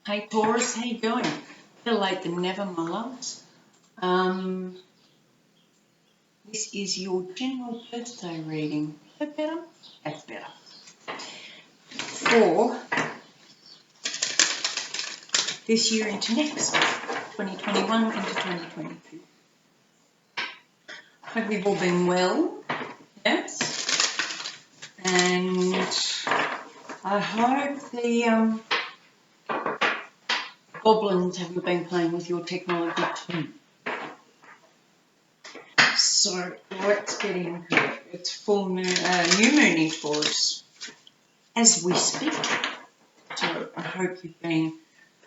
Hey Taurus, how you going? Better late than never, my loves. This is your general birthday reading. Is that better? That's better. For this year into next, 2021 into 2022. Hope you've all been well, yes? And I hope the goblins haven't been playing with your technology too. So let's get into it. It's full moon, new moon in Taurus as we speak. So I hope you've been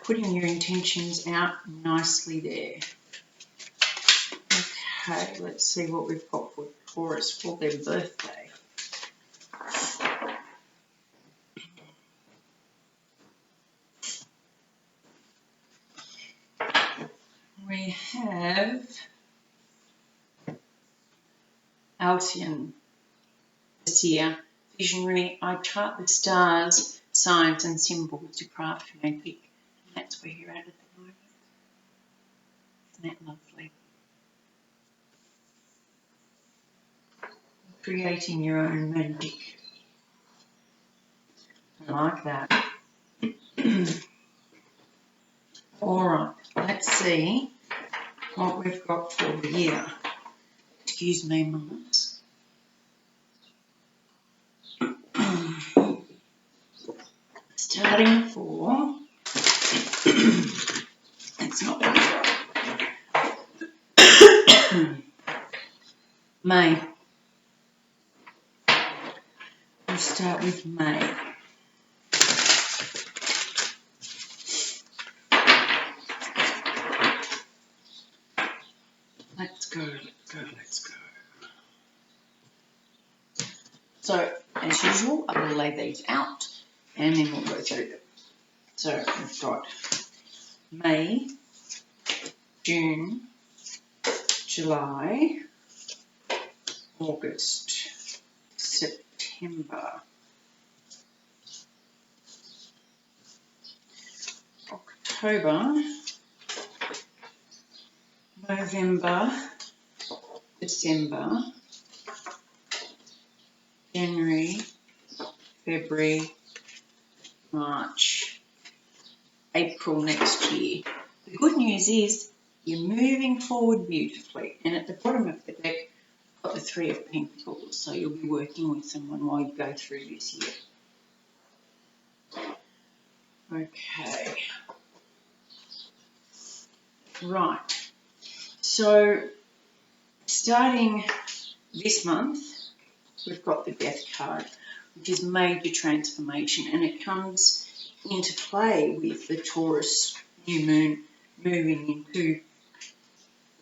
putting your intentions out nicely there. Okay, let's see what we've got for Taurus for their birthday. We have Alcian this year. Visionary, I chart the stars, signs and symbols to craft magic. And that's where you're at the moment. Isn't that lovely? Creating your own magic. I like that. Alright, let's see what we've got for the year. Excuse me, mamas. Starting for, it's not going to go. May. We'll start with May. Let's go. So, as usual, I will lay these out and then we'll go through them. So, we've got May, June, July, August, September, October, November, December, January, February, March, April next year. The good news is you're moving forward beautifully, and at the bottom of the deck I've got the Three of Pentacles, so you'll be working with someone while you go through this year. Okay. Right. So starting this month, we've got the Death card, which is major transformation, and it comes into play with the Taurus new moon moving into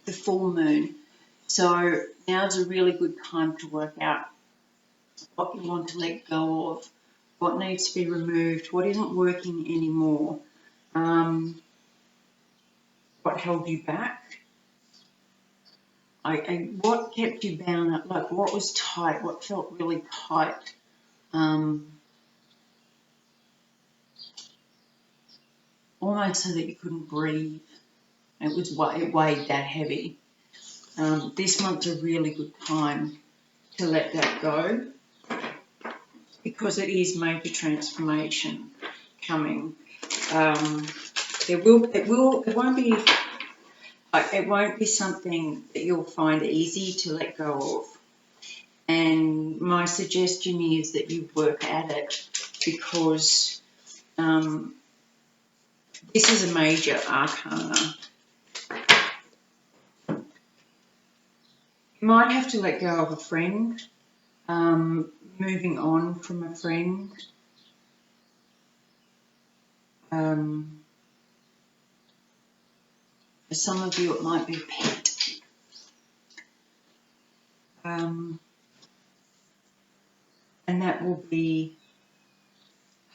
the full moon. So now's a really good time to work out what you want to let go of, what needs to be removed, what isn't working anymore, what held you back, what kept you bound up, like what was tight, what felt really tight. Almost so that you couldn't breathe. It weighed that heavy. This month's a really good time to let that go because it is major transformation coming. It won't be something that you'll find easy to let go of. And my suggestion is that you work at it because this is a major arcana. You might have to let go of a friend, moving on from a friend. For some of you, it might be a pet. And that will be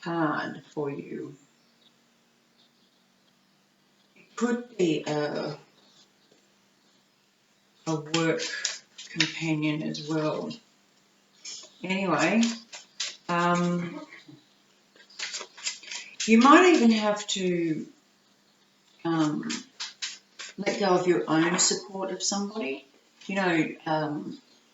hard for you. It could be a work companion as well. Anyway, You might even have to let go of your own support of somebody. You know,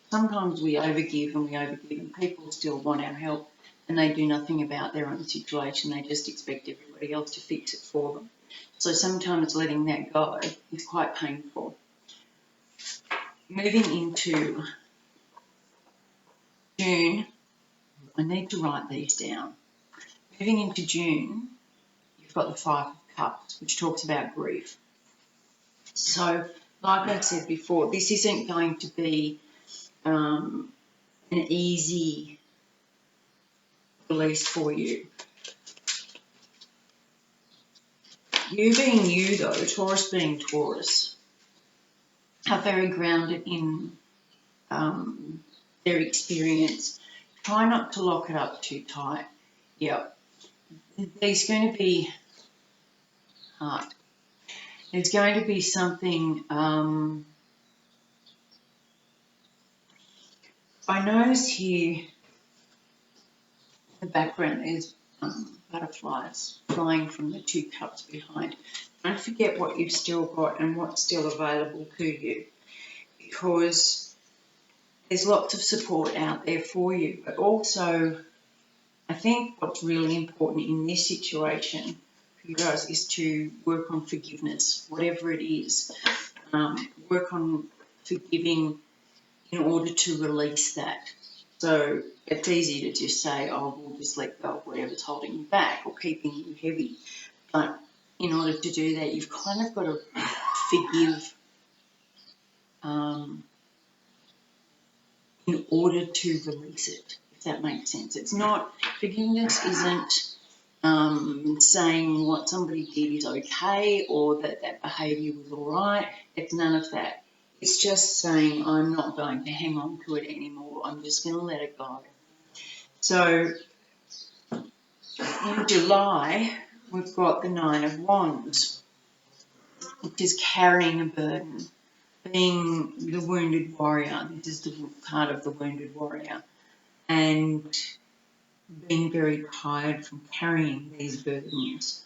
sometimes we overgive and people still want our help and they do nothing about their own situation. They just expect everybody else to fix it for them. So sometimes letting that go is quite painful. Moving into June, I need to write these down. Moving into June, you've got the Five of Cups, which talks about grief. So, like I said before, this isn't going to be an easy release for you. You being you, though, Taurus being Taurus, are very grounded in their experience. Try not to lock it up too tight. Yep. There's going to be hard. There's going to be something. I notice here in the background there's butterflies flying from the two cups behind. Don't forget what you've still got and what's still available to you, because there's lots of support out there for you. But also, I think what's really important in this situation for you guys is to work on forgiveness, whatever it is. Work on forgiving in order to release that. So it's easy to just say, oh, we'll just let go of whatever's holding you back or keeping you heavy. But in order to do that, you've kind of got to forgive in order to release it, if that makes sense. It's not, forgiveness isn't saying what somebody did is okay or that that behaviour was all right. It's none of that. It's just saying I'm not going to hang on to it anymore. I'm just going to let it go. So in July, we've got the Nine of Wands, which is carrying a burden, being the wounded warrior. This is the card of the wounded warrior. And being very tired from carrying these burdens.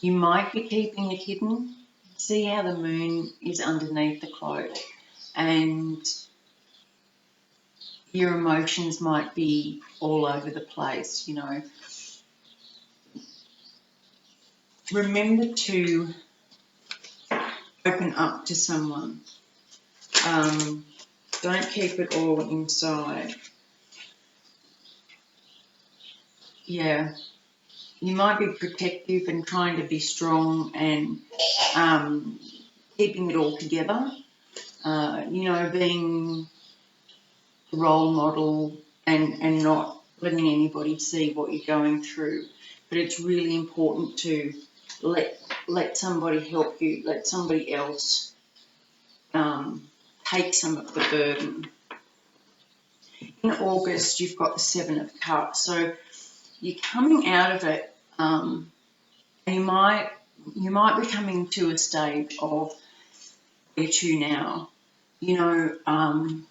You might be keeping it hidden. See how the moon is underneath the cloak, and your emotions might be all over the place, you know. Remember to open up to someone. Don't keep it all inside. Yeah. You might be protective and trying to be strong and keeping it all together. You know, being a role model and not letting anybody see what you're going through. But it's really important to let somebody help you, let somebody else take some of the burden. In August, you've got the Seven of Cups. So you're coming out of it, and you might be coming to a stage of where to now. You know, I'm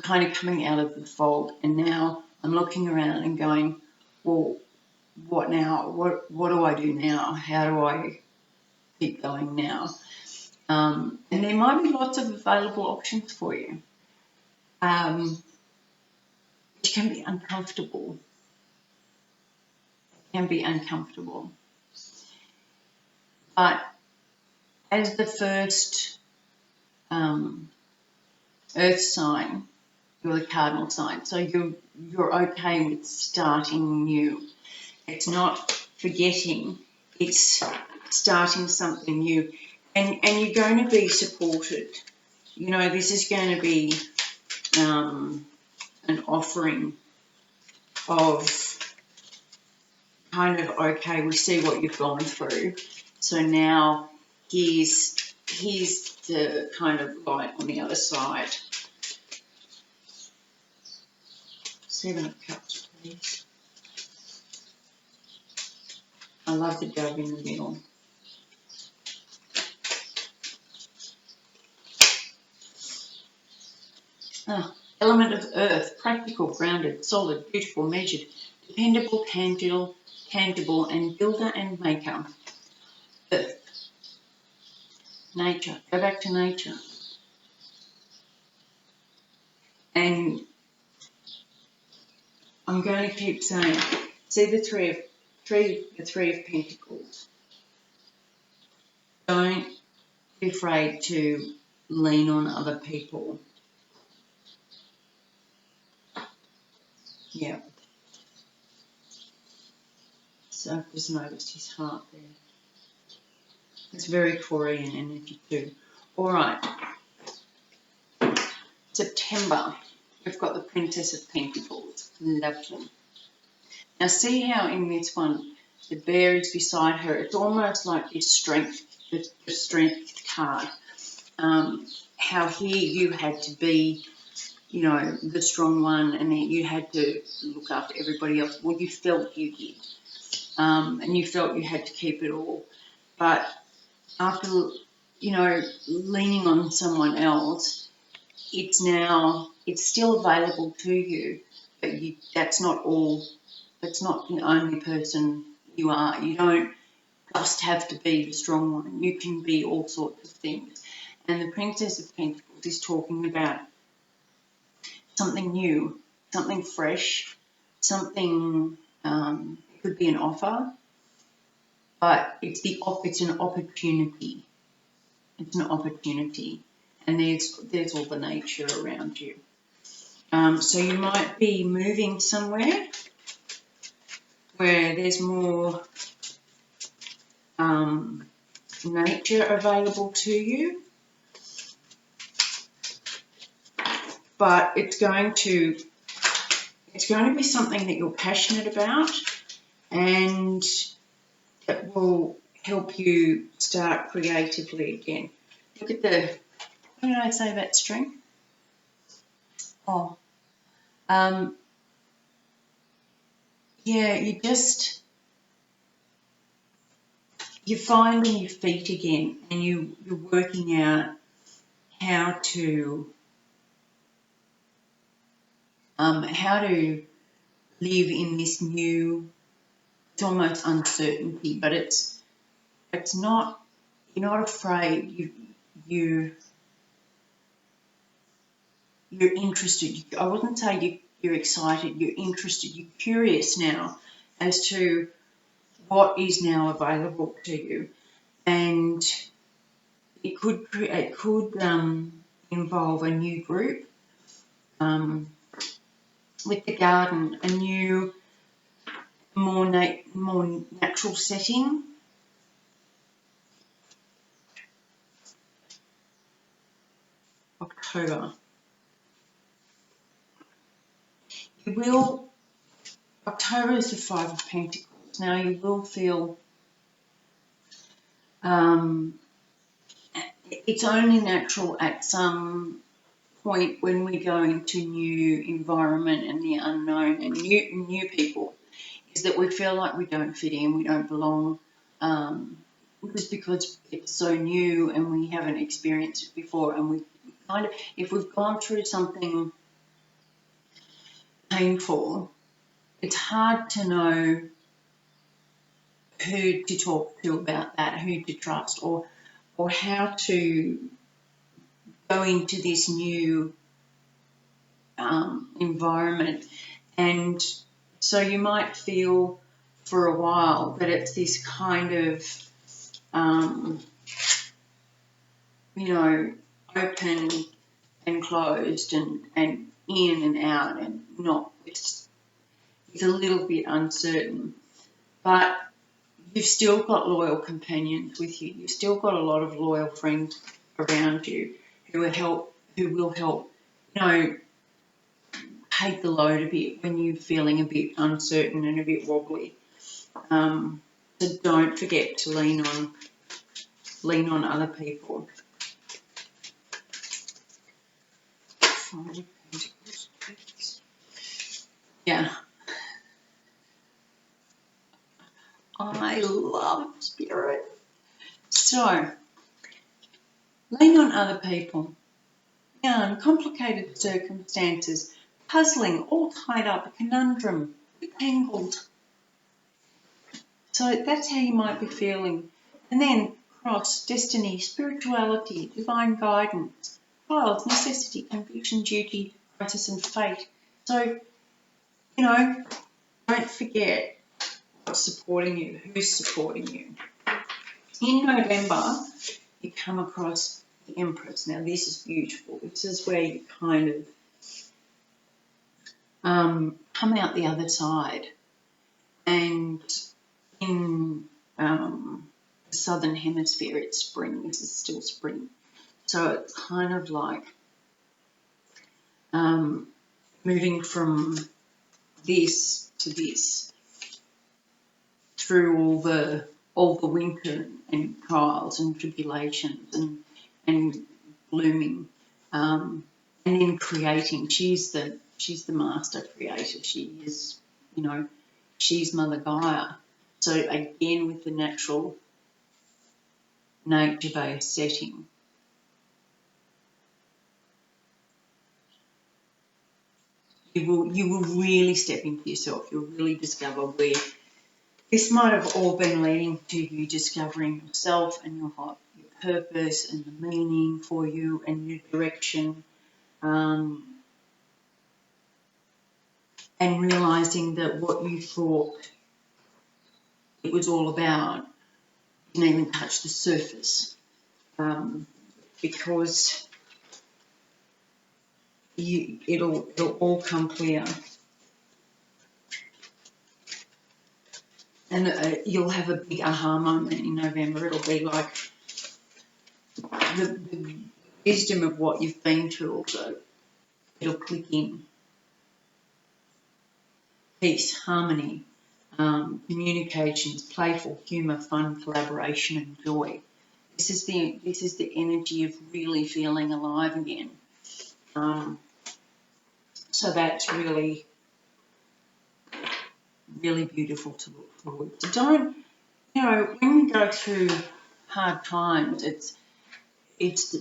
kind of coming out of the fog, and now I'm looking around and going, well, what now? What do I do now? How do I keep going now? And there might be lots of available options for you, which can be uncomfortable. But as the first earth sign, you're the cardinal sign, so you're okay with starting new. It's not forgetting, it's starting something new. And you're going to be supported. You know, this is going to be an offering of kind of, okay, we see what you've gone through. So now here's the kind of light on the other side. Seven of Cups, please. I love the dove in the middle. Element of earth, practical, grounded, solid, beautiful, measured, dependable, tangible, and builder and maker. Earth. Nature. Go back to nature. And I'm going to keep saying, see the three of Pentacles. Don't be afraid to lean on other people. Yeah. So I've just noticed his heart there. It's very Korean energy too. All right. September. We've got the Princess of Pentacles. Lovely. Now see how in this one, the bear is beside her. It's almost like this strength, the strength card. How here you had to be, you know, the strong one, and then you had to look after everybody else. Well, you felt you did. And you felt you had to keep it all. But after, you know, leaning on someone else, it's still available to you, but that's not the only person you are. You don't just have to be the strong one. You can be all sorts of things. And the Princess of Pentacles is talking about something new, something fresh, something, it could be an offer, but it's an opportunity. It's an opportunity. And there's all the nature around you. So you might be moving somewhere where there's more nature available to you, but it's going to be something that you're passionate about, and it will help you start creatively again. Look at what did I say about strength? Oh, yeah, you're finding your feet again, and you're working out how to live in this new, it's almost uncertainty, but it's not, you're not afraid, you're interested. I wouldn't say you're excited, you're interested, you're curious now as to what is now available to you. And it could involve a new group. With the garden, a new, more natural setting. October. October is the Five of Pentacles. Now you will feel, it's only natural at some point when we go into new environment and the unknown and new people, is that we feel like we don't fit in, we don't belong, just because it's so new and we haven't experienced it before, and we kind of, if we've gone through something painful, it's hard to know who to talk to about that, who to trust, or how to go into this new environment. And so you might feel for a while that it's this kind of, open and closed and in and out, and not, it's a little bit uncertain. But you've still got loyal companions with you. You've still got a lot of loyal friends around you who will help, take the load a bit when you're feeling a bit uncertain and a bit wobbly. So don't forget to lean on other people. Yeah. I love spirit. So, lean on other people. complicated circumstances, puzzling, all tied up, a conundrum, tangled. So that's how you might be feeling. And then cross, destiny, spirituality, divine guidance, trials, necessity, conviction, duty, crisis and fate. So, don't forget what's supporting you, who's supporting you. In November, you come across the Empress. Now, this is beautiful. This is where you kind of come out the other side. And in the southern hemisphere, it's spring. This is still spring. So it's kind of like moving from this to this through all the winter and trials and tribulations and blooming, and then creating. She's the master creator. She is, she's Mother Gaia. So again, with the natural nature-based setting, you will really step into yourself. You'll really discover where this might have all been leading to you discovering yourself and your purpose and the meaning for you and your direction, and realising that what you thought it was all about didn't even touch the surface, because it'll all come clear. And you'll have a big aha moment in November. It'll be like the wisdom of what you've been through also. It'll click in. Peace, harmony, communications, playful, humour, fun, collaboration and joy. This is the energy of really feeling alive again. So that's really, really beautiful to look forward to. Don't, when you go through hard times, it's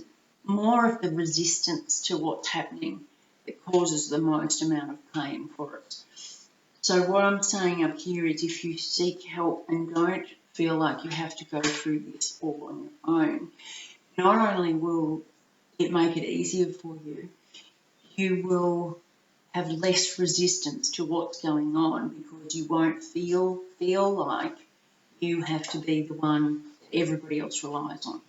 more of the resistance to what's happening that causes the most amount of pain for us. So what I'm saying up here is, if you seek help and don't feel like you have to go through this all on your own, not only will it make it easier for you, you will have less resistance to what's going on, because you won't feel like you have to be the one that everybody else relies on.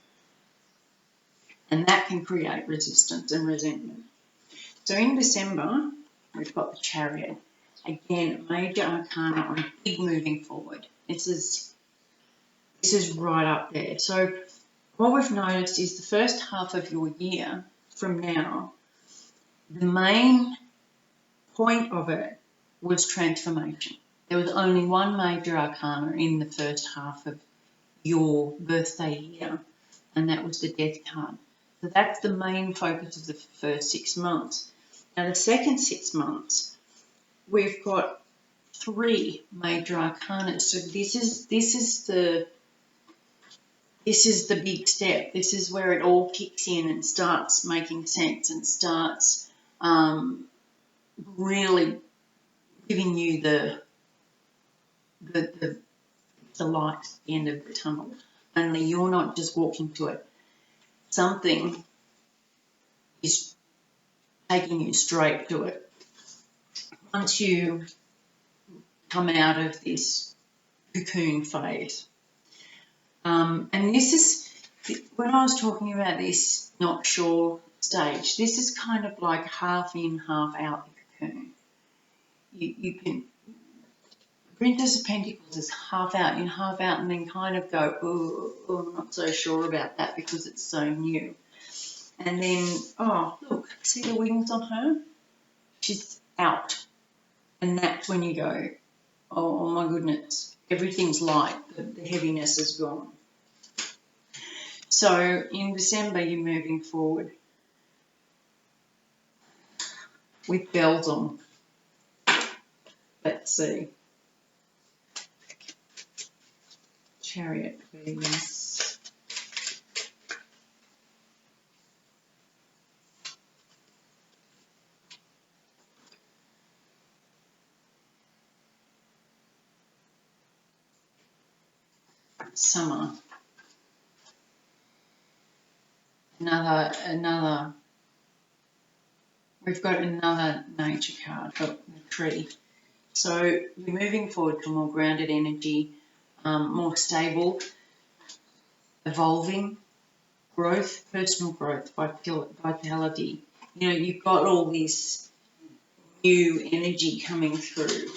And that can create resistance and resentment. So in December, we've got the Chariot. Again, major arcana on big moving forward. This is right up there. So what we've noticed is the first half of your year from now, the main point of it was transformation. There was only one major arcana in the first half of your birthday year, and that was the Death card. So that's the main focus of the first 6 months. Now the second 6 months, we've got 3 major arcana. So this is the big step. This is where it all kicks in and starts making sense and starts really giving you the light at the end of the tunnel. Only you're not just walking to it. Something is taking you straight to it. Once you come out of this cocoon phase. And this is, when I was talking about this not sure stage, this is kind of like half in, half out the cocoon. You can, Princess of Pentacles is half out, you half out and then kind of go, oh, I'm not so sure about that because it's so new. And then, oh, look, see the wings on her? She's out. And that's when you go, oh my goodness, everything's light, the heaviness is gone. So in December, you're moving forward with bells on. Let's see. Chariot, please. summer. We've got another nature card, the tree. So we're moving forward to more grounded energy, more stable, evolving, growth, personal growth, vitality. You know, you've got all this new energy coming through.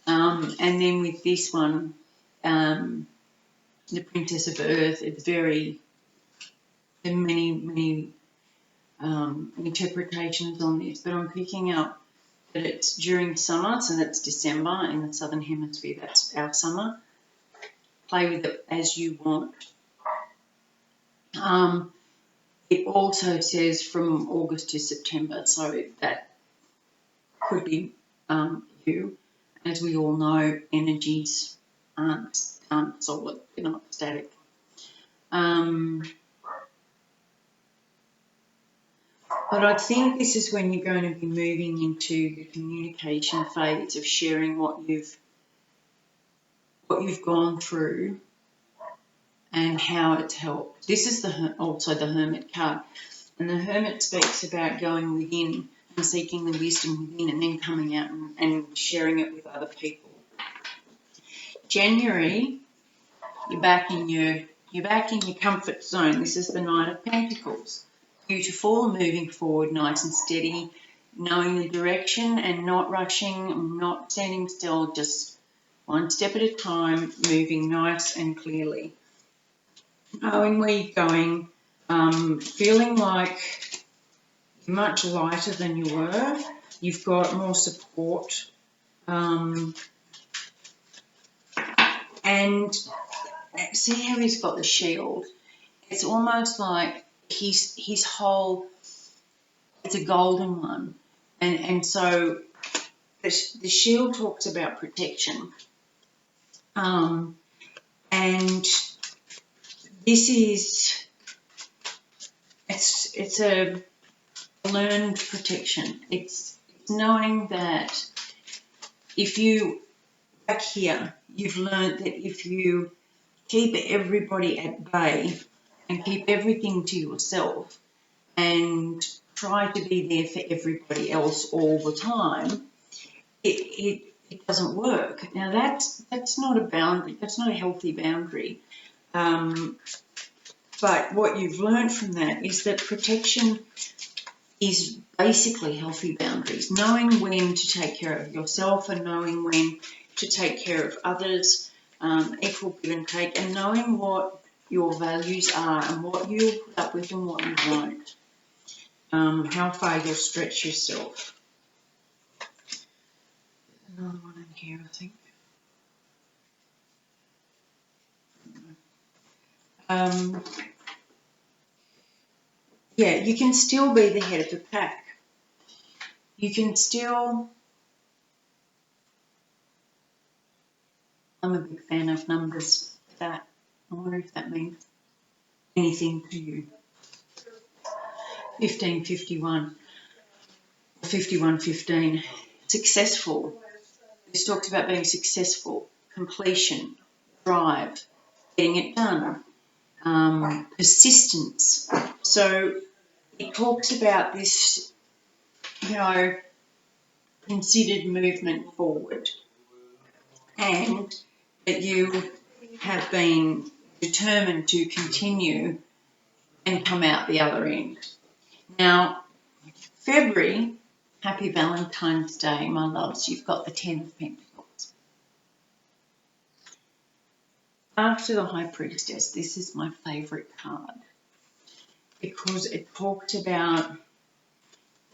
And then with this one, the Princess of Earth, it's very, there are many interpretations on this, but I'm picking up that it's during summer, so that's December in the Southern Hemisphere, that's our summer. Play with it as you want. It also says from August to September, so that could be you. As we all know, energies aren't solid, they're not static. But I think this is when you're going to be moving into the communication phase of sharing what you've gone through and how it's helped. This is also the Hermit card, and the Hermit speaks about going within and seeking the wisdom within, and then coming out and sharing it with other people. January, you're back in your comfort zone. This is the Knight of Pentacles. Beautiful, moving forward, nice and steady, knowing the direction and not rushing, not standing still, just one step at a time, moving nice and clearly. Knowing where you're going, feeling like you're much lighter than you were. You've got more support. And see how he's got the shield? It's almost like his whole, it's a golden one. And so the shield talks about protection. And this is, it's a learned protection. It's knowing that if you, back here, you've learned that if you keep everybody at bay and keep everything to yourself and try to be there for everybody else all the time, it doesn't work. Now that's not a boundary, that's not a healthy boundary. But what you've learned from that is that protection is basically healthy boundaries, knowing when to take care of yourself and knowing when to take care of others, equal give and take, and knowing what your values are and what you'll put up with and what you won't, how far you'll stretch yourself. Another one in here, I think. Yeah, you can still be the head of the pack. You can still, I'm a big fan of numbers. That, I wonder if that means anything to you. 1551, 5115, successful. This talks about being successful, completion, drive, getting it done, persistence. So it talks about this, you know, considered movement forward, and that you have been determined to continue and come out the other end. Now, February, happy Valentine's Day, my loves. You've got the 10 of Pentacles. After the High Priestess, this is my favourite card because it talks about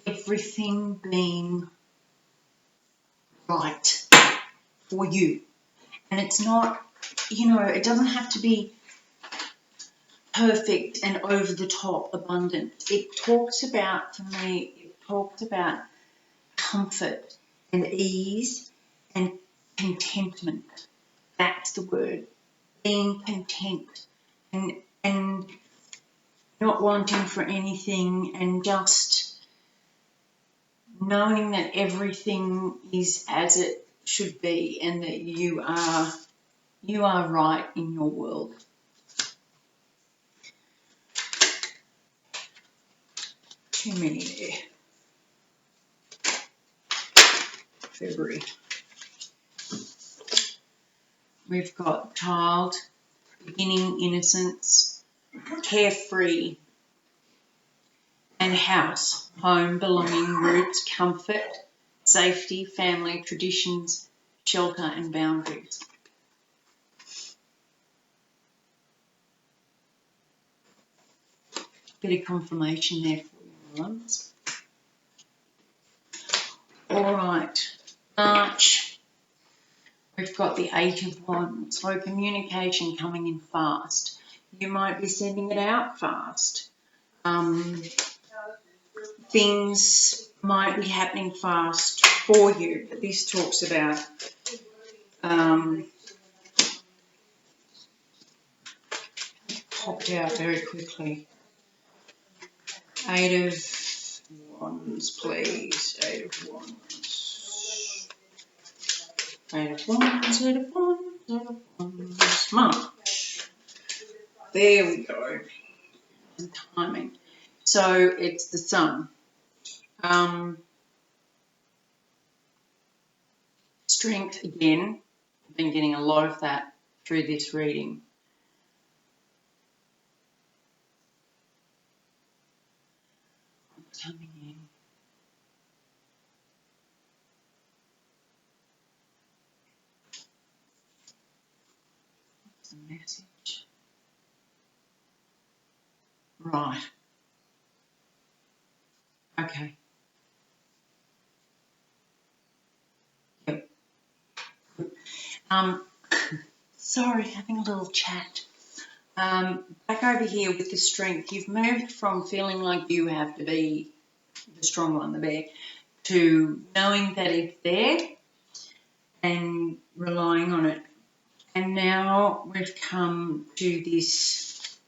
everything being right for you. And it's not, you know, it doesn't have to be perfect and over the top abundant. It talks about, for me, it talks about comfort and ease and contentment. That's the word. Being content and not wanting for anything and just knowing that everything is as it should be and that you are You are right in your world. Too many there. February. We've got child, beginning, innocence, carefree, and house, home, belonging, roots, comfort, safety, family, traditions, shelter, and boundaries. Bit of confirmation there for you, ones. All right, March. We've got the 8 of Wands, so communication coming in fast. You might be sending it out fast. Things might be happening fast for you, but this talks about popped out very quickly. 8 of Wands, please. 8 of Wands. 8 of Wands, 8 of Wands, 8 of Wands. March. There we go. The timing. So it's the Sun. Strength again. I've been getting a lot of that through this reading. What's coming in? What's the message? Right. Okay. Yep. Sorry, having a little chat. Back over here with the strength, you've moved from feeling like you have to be the strong one, the bear, to knowing that it's there and relying on it. And now we've come to this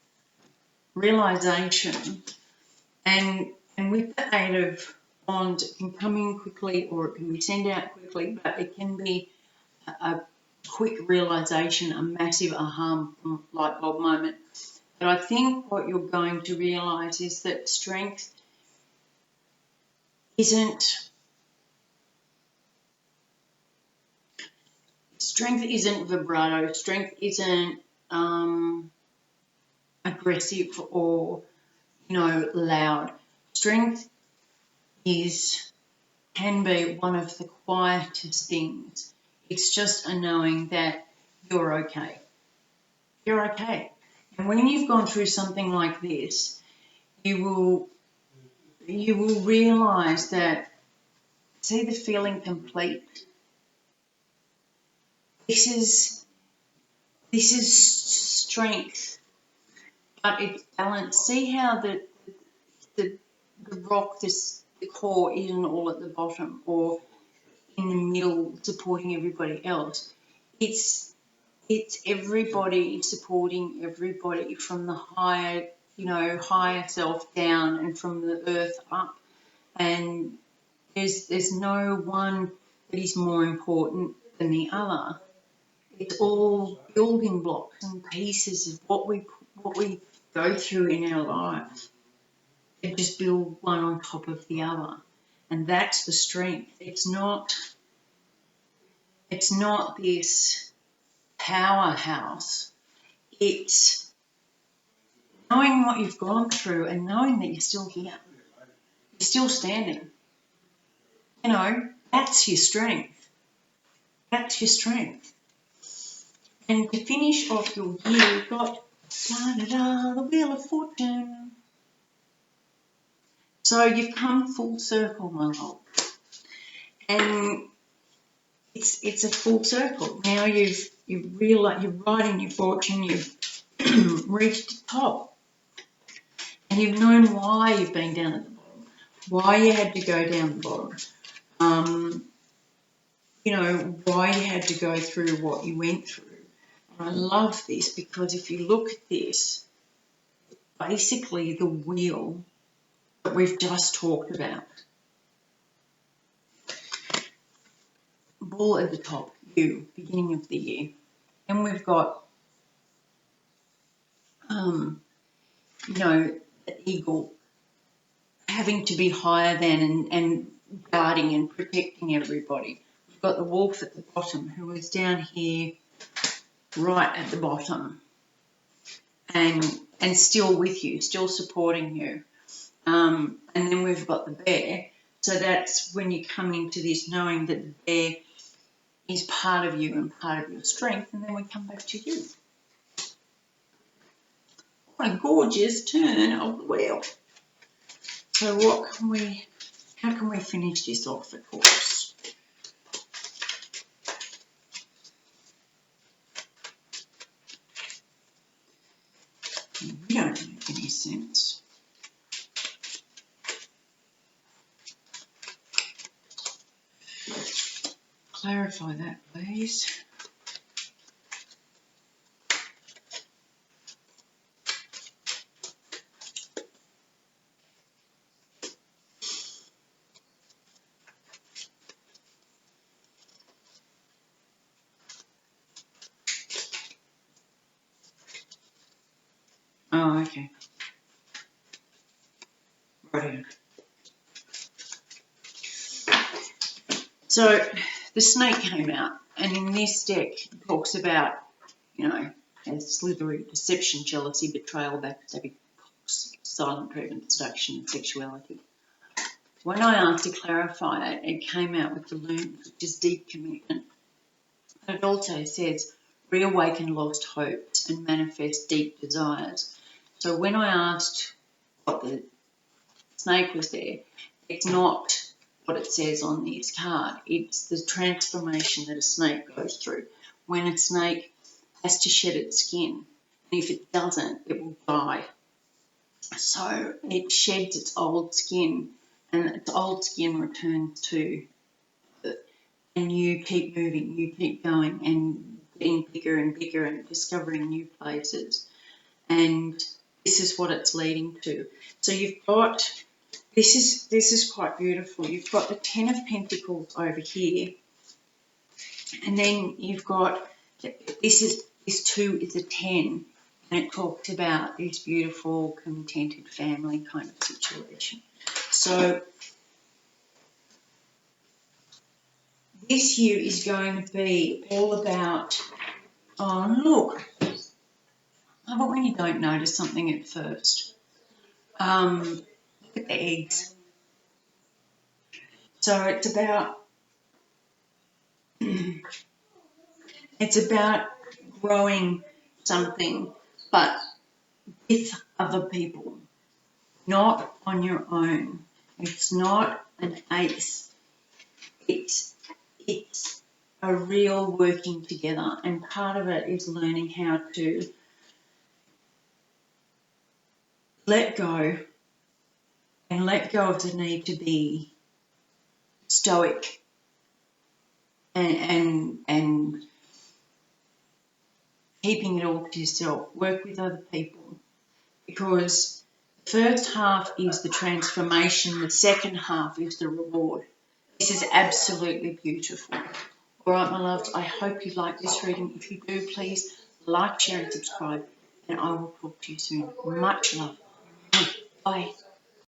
realization, and with the 8 of Wands, it can come in quickly or it can be sent out quickly, but it can be a quick realization, a massive aha light bulb moment. But I think what you're going to realize is that strength isn't vibrato, strength isn't aggressive or, loud. Strength can be one of the quietest things. It's just a knowing that you're okay. You're okay. And when you've gone through something like this, you will realize that, see the feeling complete. This is strength, but it's balance. See how the rock, the core isn't all at the bottom or in the middle supporting everybody else. It's everybody supporting everybody from the higher self down and from the earth up. And there's no one that is more important than the other. It's all building blocks and pieces of what we go through in our life. They just build one on top of the other, and that's the strength. It's not this powerhouse. It's knowing what you've gone through and knowing that you're still here. You're still standing. That's your strength. That's your strength. And to finish off your year, you've got the Wheel of Fortune. So you've come full circle, my love. And it's a full circle. Now you've realised you're riding your fortune, you've reached the top. And you've known why you've been down at the bottom, why you had to go down the bottom. Why you had to go through what you went through. And I love this because if you look at this, basically the wheel that we've just talked about. Bull at the top, you, beginning of the year. Then we've got, you know, the eagle having to be higher than and guarding and protecting everybody. We've got the wolf at the bottom, who is down here right at the bottom and still with you, still supporting you. And then we've got the bear. So that's when you come into this knowing that the bear is part of you and part of your strength. And then we come back to you. What a gorgeous turn of the wheel. So how can we finish this off, of course? We don't make any sense. Clarify that, please. Oh, okay. Right. So the snake came out, and in this deck it talks about, you know, slithery, deception, jealousy, betrayal, backstabbing, silent treatment, seduction, and sexuality. When I asked to clarify it, it came out with the loom, which is deep commitment. But it also says reawaken lost hopes and manifest deep desires. So when I asked what the snake was there, it's not what it says on this card. It's the transformation that a snake goes through. When a snake has to shed its skin, and if it doesn't, it will die. So it sheds its old skin, and its old skin returns to it. And you keep moving, you keep going, and getting bigger and bigger and discovering new places. And this is what it's leading to. So you've got, this is quite beautiful. You've got the Ten of Pentacles over here, and then you've got, this 2 is a 10, and it talks about this beautiful, contented family kind of situation. So this year is going to be all about, oh look, how about when you don't notice something at first? Look at the eggs. So it's about growing something, but with other people, not on your own. It's not an ace. It's a real working together, and part of it is learning how to let go of the need to be stoic and keeping it all to yourself. Work with other people, because the first half is the transformation, the second half is the reward. This is absolutely beautiful. All right, my loves, I hope you like this reading. If you do, please like, share and subscribe, and I will talk to you soon. Much love. Bye.